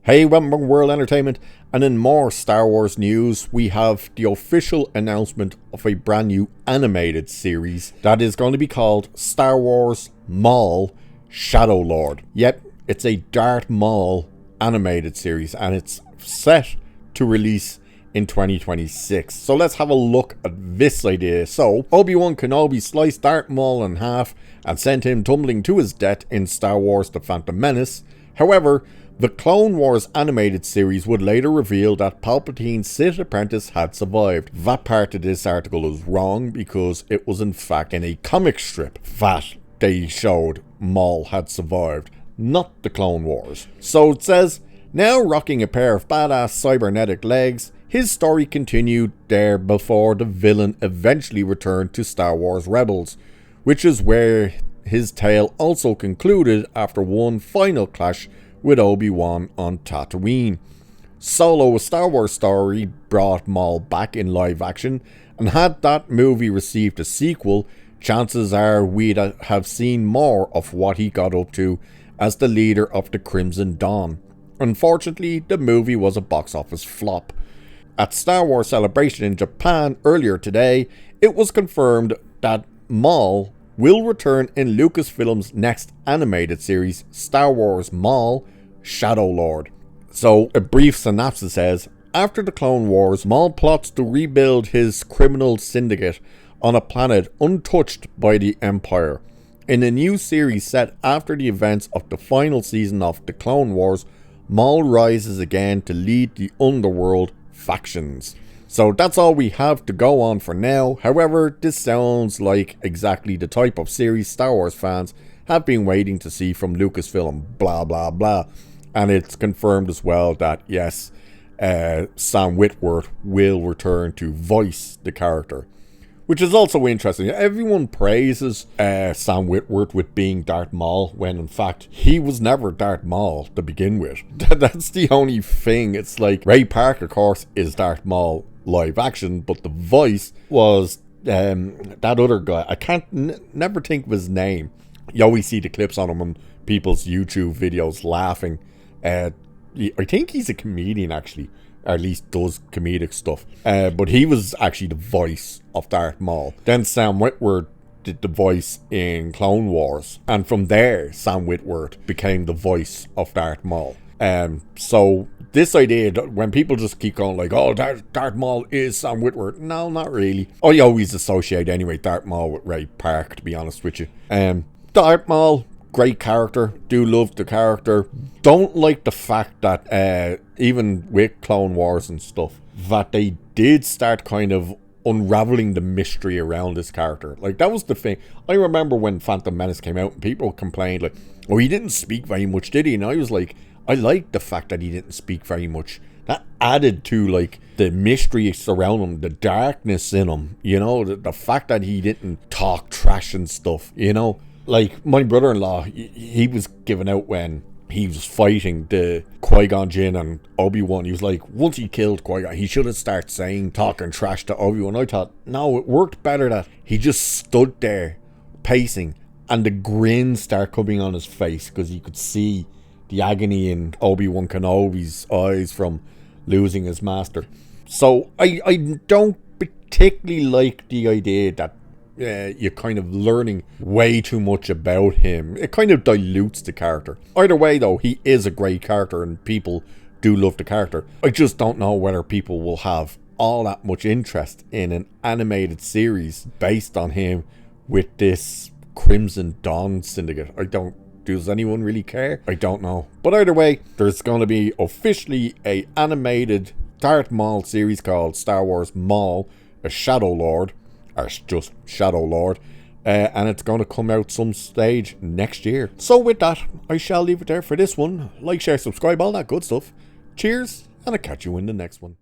Hey, welcome to World Entertainment, and in more Star Wars news, we have the official announcement of a brand new animated series that is going to be called Star Wars Maul Shadow Lord. Yep, it's a Darth Maul animated series, and it's set to release in 2026. So let's have a look at this idea. So, Obi-Wan Kenobi sliced Darth Maul in half and sent him tumbling to his death in Star Wars The Phantom Menace. However, the Clone Wars animated series would later reveal that Palpatine's Sith apprentice had survived. That part of this article is wrong because it was in fact in a comic strip that they showed Maul had survived, not the Clone Wars. So it says, now rocking a pair of badass cybernetic legs, his story continued there before the villain eventually returned to Star Wars Rebels, which is where his tale also concluded after one final clash with Obi-Wan on Tatooine. Solo, a Star Wars story, brought Maul back in live action, and had that movie received a sequel, chances are we'd have seen more of what he got up to as the leader of the Crimson Dawn. Unfortunately, the movie was a box office flop. At Star Wars Celebration in Japan earlier today, it was confirmed that Maul will return in Lucasfilm's next animated series, Star Wars Maul Shadow Lord. So, a brief synopsis says, after the Clone Wars, Maul plots to rebuild his criminal syndicate on a planet untouched by the Empire. In a new series set after the events of the final season of the Clone Wars, Maul rises again to lead the underworld factions. So that's all we have to go on for now. However, this sounds like exactly the type of series Star Wars fans have been waiting to see from Lucasfilm, blah blah blah. And it's confirmed as well that yes, Sam Witwer will return to voice the character, which is also interesting. Everyone praises Sam Witwer with being Darth Maul, when in fact he was never Darth Maul to begin with. That's the only thing. It's like Ray Park, of course, is Darth Maul live action, but the voice was that other guy. I can't never think of his name. You always see the clips on him on people's YouTube videos laughing. I think he's a comedian actually, or at least does comedic stuff. But he was actually the voice of Darth Maul. Then Sam Witwer did the voice in Clone Wars, and from there Sam Witwer became the voice of Darth Maul. So this idea that when people just keep going like, oh, Darth Maul is Sam Witwer, no, not really. I always associate anyway Darth Maul with Ray Park, to be honest with you. Darth Maul, great character, do love the character. Don't like the fact that even with Clone Wars and stuff, that they did start kind of unraveling the mystery around this character. Like, that was the thing. I remember when Phantom Menace came out and people complained like, oh, he didn't speak very much, did he? And I was like, I liked the fact that he didn't speak very much. That added to like the mystery surrounding him, the darkness in him, you know, the fact that he didn't talk trash and stuff, you know. Like, my brother-in-law, he was giving out when he was fighting the Qui-Gon Jinn and Obi-Wan. He was like, once he killed Qui-Gon, he should have started talking trash to Obi-Wan. I thought, no, it worked better that he just stood there pacing and the grin started coming on his face because you could see the agony in Obi-Wan Kenobi's eyes from losing his master. So I don't particularly like the idea that you're kind of learning way too much about him. It kind of dilutes the character. Either way though, he is a great character and people do love the character. I just don't know whether people will have all that much interest in an animated series based on him with this Crimson Dawn syndicate. Does anyone really care? I don't know. But either way, there's going to be officially a animated Darth Maul series called Star Wars Maul, a Shadow Lord, or just Shadow Lord, and it's going to come out some stage next year. So with that, I shall leave it there for this one. Like, share, subscribe, all that good stuff. Cheers, and I'll catch you in the next one.